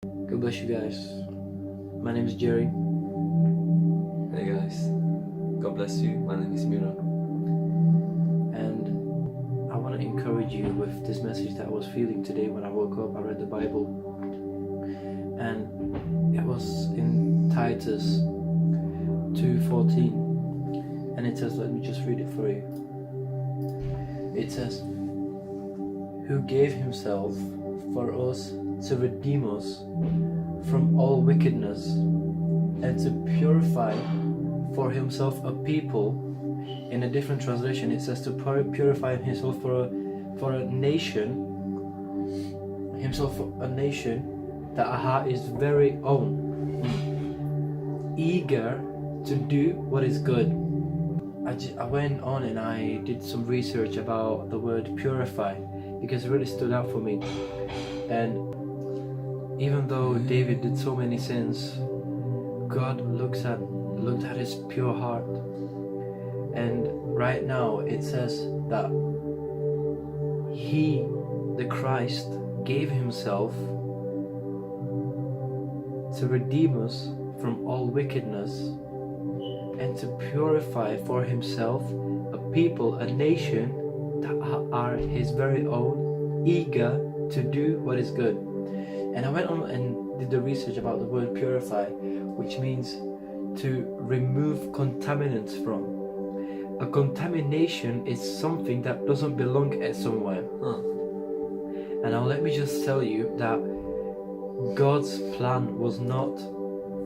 God bless you guys. My name is Jerry. Hey guys, God bless you. My name is Mira. And I want to encourage you with this message that I was feeling today when I woke up. I read the Bible, and it was in Titus 2:14, and it says, let me just read it for you. It says, who gave himself for us to redeem us from all wickedness, and to purify for himself a people. In a different translation it says to purify himself for a nation, that his very own, eager to do what is good. I went on and I did some research about the word purify, because it really stood out for me. And even though David did so many sins, God looked at his pure heart. And right now it says that he, the Christ, gave himself to redeem us from all wickedness, and to purify for himself a people, a nation that are his very own, eager to do what is good. And I went on and did the research about the word purify, which means to remove contaminants from. A contamination is something that doesn't belong at somewhere. And now let me just tell you that God's plan was not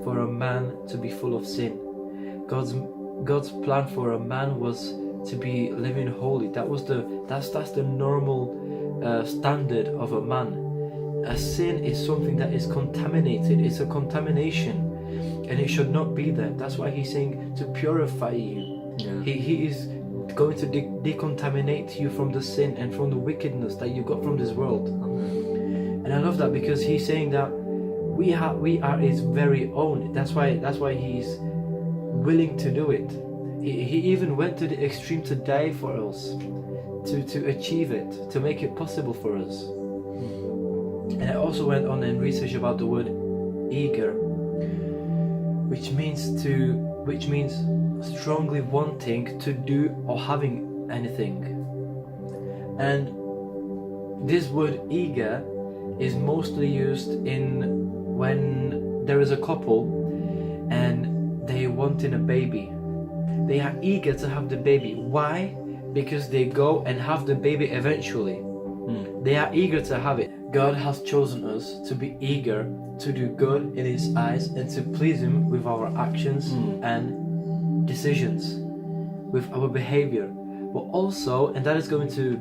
for a man to be full of sin. God's plan for a man was to be living holy. That's the normal standard of a man. A sin is something that is contaminated. It's a contamination, and it should not be there. That's why he's saying to purify you. Yeah. He is going to decontaminate you from the sin and from the wickedness that you got from this world. Amen. And I love that, because he's saying that we are his very own. That's why he's willing to do it. He even went to the extreme to die for us, to achieve it, to make it possible for us. And I also went on and researched about the word eager, which means strongly wanting to do or having anything. And this word eager is mostly used in when there is a couple and they wanting a baby. They are eager to have the baby. Why? Because they go and have the baby eventually. They are eager to have it. God has chosen us to be eager to do good in His eyes and to please Him with our actions and decisions, with our behavior. But also, and that is going to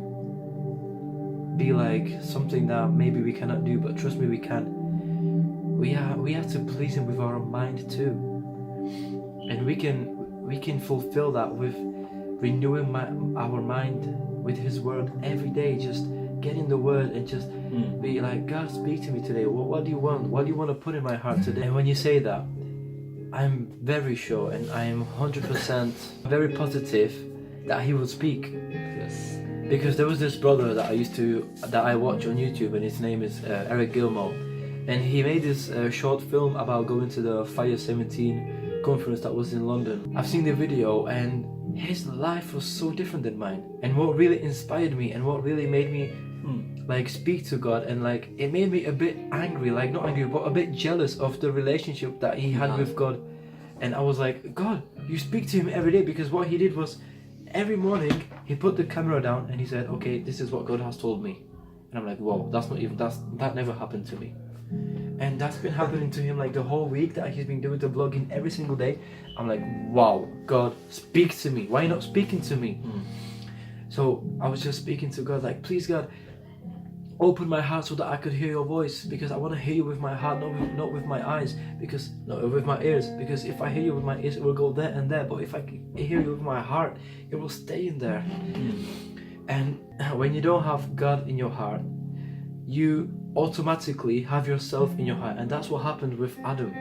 be like something that maybe we cannot do, but trust me, we can. We have to please Him with our mind too, and we can fulfill that with renewing our mind with His Word every day. Just get in the Word and just be like, God, speak to me today. What do you want? What do you want to put in my heart today? And when you say that, I'm very sure and I am 100% very positive that He will speak. Yes. Because there was this brother that I watch on YouTube, and his name is Eric Gilmore, and he made this short film about going to the Fire 17 conference that was in London. I've seen the video, and his life was so different than mine. And what really inspired me, and what really made me like speak to God, and like it made me a bit angry, like not angry, but a bit jealous of the relationship that he had with God. And I was like, God, you speak to him every day, because what he did was, every morning he put the camera down and he said, okay, this is what God has told me. And I'm like, whoa, that never happened to me. And that's been happening to him like the whole week that he's been doing the vlogging every single day. I'm like, wow, God, speak to me. Why are you not speaking to me? So I was just speaking to God, like, please God, open my heart so that I could hear your voice, because I want to hear you with my heart, not with my eyes, not with my ears, because if I hear you with my ears, it will go there and there, but if I hear you with my heart, it will stay in there. And when you don't have God in your heart, you automatically have yourself in your heart. And that's what happened with Adam.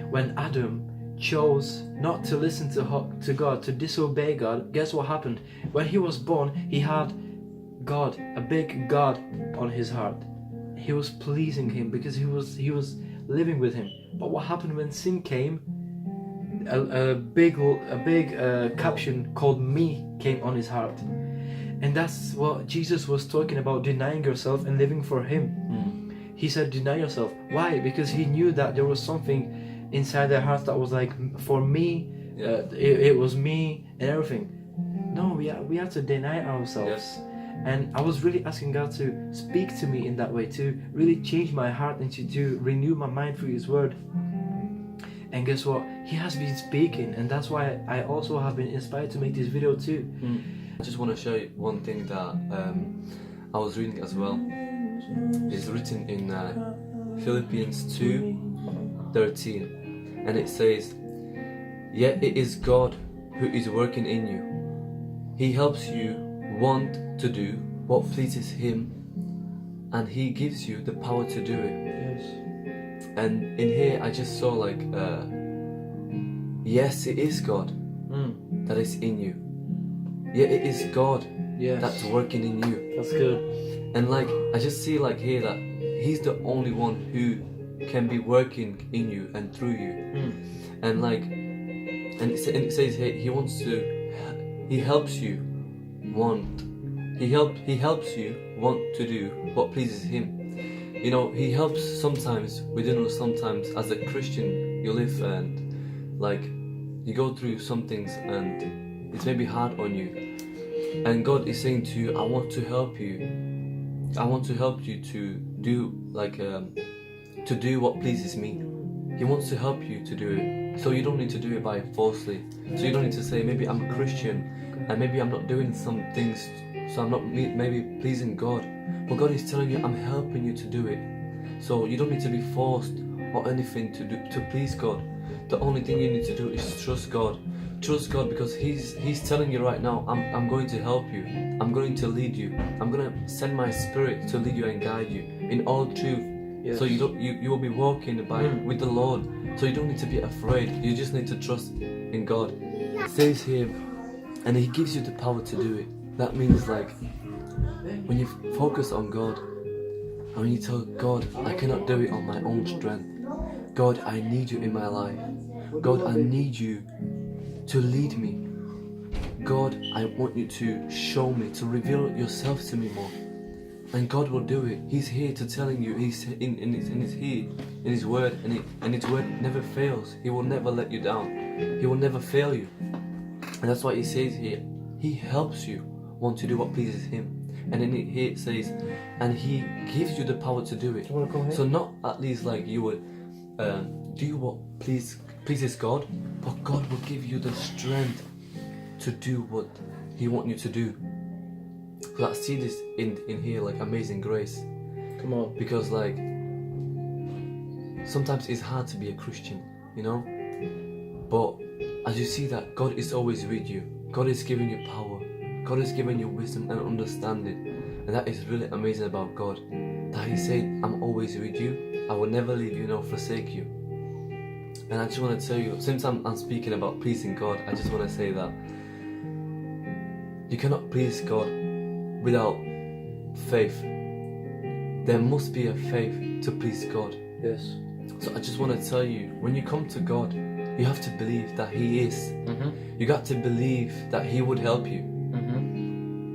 When Adam chose not to listen to God, to disobey God, guess what happened? When he was born, he had God, a big God on his heart. he was pleasing him because he was living with him. But what happened when sin came? A big caption called "me" came on his heart, and that's what Jesus was talking about: denying yourself and living for Him. He said, "Deny yourself." Why? Because he knew that there was something inside their hearts that was like, "For me, it was me and everything." No, we have to deny ourselves. Yes. And I was really asking God to speak to me in that way, to really change my heart and to renew my mind through His Word. And guess what? He has been speaking, and that's why I also have been inspired to make this video too. I just want to show you one thing that I was reading as well. It's written in Philippians 2:13, and it says, "Yet it is God who is working in you. He helps you want to do what pleases Him, and He gives you the power to do it." Yes. And in here I just saw like, yes, it is God that is in you. Yeah, it is God Yes. that's working in you. That's good. And like, I just see like here that He's the only one who can be working in you and through you. And like, and it says here, He helps you want. He helps you want to do what pleases Him. You know, He helps sometimes. We don't know, sometimes as a Christian you live and like you go through some things and it's maybe hard on you. And God is saying to you, I want to help you. I want to help you to do like to do what pleases me. He wants to help you to do it. So you don't need to do it by forcefully. So you don't need to say, maybe I'm a Christian and maybe I'm not doing some things, so I'm not maybe pleasing God. But God is telling you, I'm helping you to do it. So you don't need to be forced or anything to please God. The only thing you need to do is trust God. Trust God, because He's telling you right now, I'm going to help you. I'm going to lead you. I'm going to send my Spirit to lead you and guide you in all truth. Yes. So you will be walking with the Lord. So you don't need to be afraid. You just need to trust in God. It says here, and He gives you the power to do it. That means like when you focus on God and when you tell God, I cannot do it on my own strength. God, I need you in my life. God, I need you to lead me. God, I want you to show me, to reveal yourself to me more. And God will do it. He's here to telling you. He's in His word, and His word never fails. He will never let you down. He will never fail you. And that's why He says here, He helps you want to do what pleases Him. And then here it says, and He gives you the power to do it. So not at least like you would do what pleases God, but God will give you the strength to do what He wants you to do. So I see this in here, like Amazing Grace. Come on. Because like sometimes it's hard to be a Christian, you know. But as you see that God is always with you, God is giving you power, God is giving you wisdom and understanding, and that is really amazing about God. That He's saying, I'm always with you. I will never leave you nor forsake you. And I just want to tell you, since I'm speaking about pleasing God, I just want to say that you cannot please God without faith. There must be a faith to please God. Yes. So I just want to tell you, when you come to God, you have to believe that He is. You got to believe that He would help you.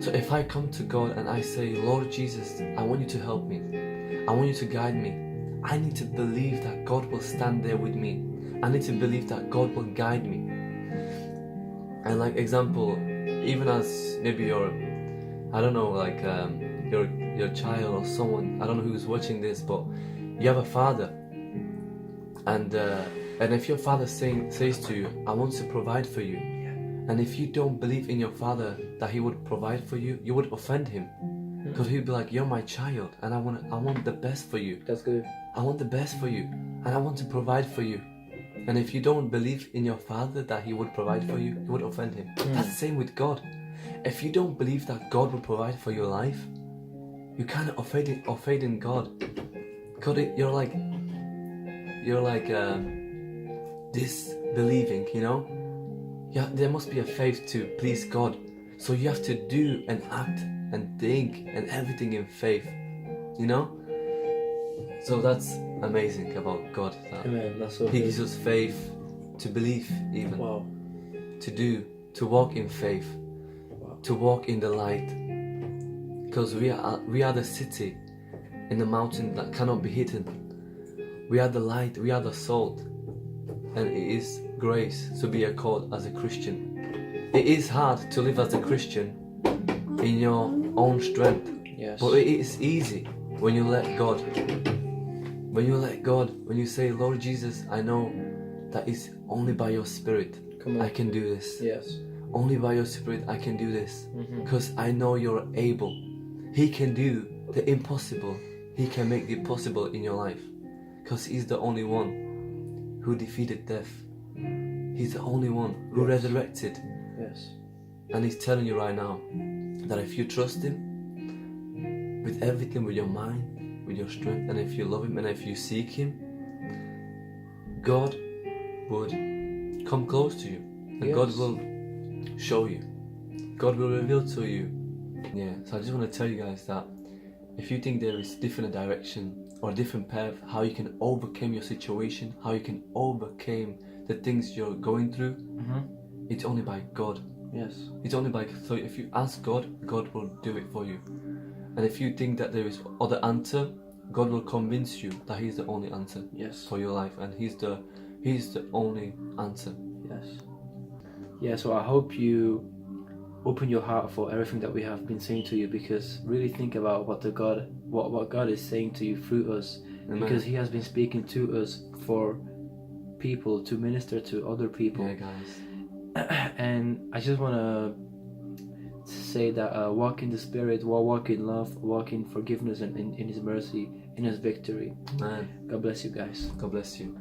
So if I come to God and I say, Lord Jesus, I want you to help me, I want you to guide me, I need to believe that God will stand there with me. I need to believe that God will guide me. And like example, even as maybe you're, I don't know, like your child or someone, I don't know who's watching this, but you have a father, and if your father says to you, I want to provide for you, and if you don't believe in your father that he would provide for you, you would offend him, because he'd be like, you're my child and I want the best for you. That's good. I want the best for you and I want to provide for you. And if you don't believe in your father that he would provide for you, you would offend him. That's the same with God. If you don't believe that God will provide for your life, you kind of offend in God. God, you're like disbelieving, you know? Yeah, there must be a faith to please God. So you have to do and act and think and everything in faith, you know? So that's amazing about God. That Amen. That's so He good. gives us faith to believe, even Wow. to walk in faith, to walk in the light. Because we are the city in the mountain that cannot be hidden. We are the light, we are the salt, and it is grace to be called as a Christian. It is hard to live as a Christian in your own strength, Yes. but it is easy when you let God. When you let God, when you say, Lord Jesus, I know that it's only by your Spirit Come on. I can do this. Yes. Only by your Spirit I can do this. Mhm. Because I know you're able. He can do the impossible. He can make the possible in your life. Because He's the only one who defeated death. He's the only one who Yes. resurrected. Yes. And He's telling you right now that if you trust Him with everything, with your mind, with your strength, and if you love Him and if you seek Him, God would come close to you. And Yes. God will show you. God will reveal to you. Yeah, so I just want to tell you guys that if you think there is different direction or different path, how you can overcome your situation, how you can overcome the things you're going through, it's only by God. Yes. It's only by, so if you ask God, God will do it for you. And if you think that there is other answer, God will convince you that He's the only answer Yes. for your life, and He's the only answer. Yes. Yeah, so I hope you open your heart for everything that we have been saying to you, because really think about what God is saying to you through us. Amen. Because He has been speaking to us for people, to minister to other people. Yeah, guys. And I just want to say that walk in the Spirit, walk in love, walk in forgiveness and in His mercy, in His victory. Man, God bless you guys. God bless you.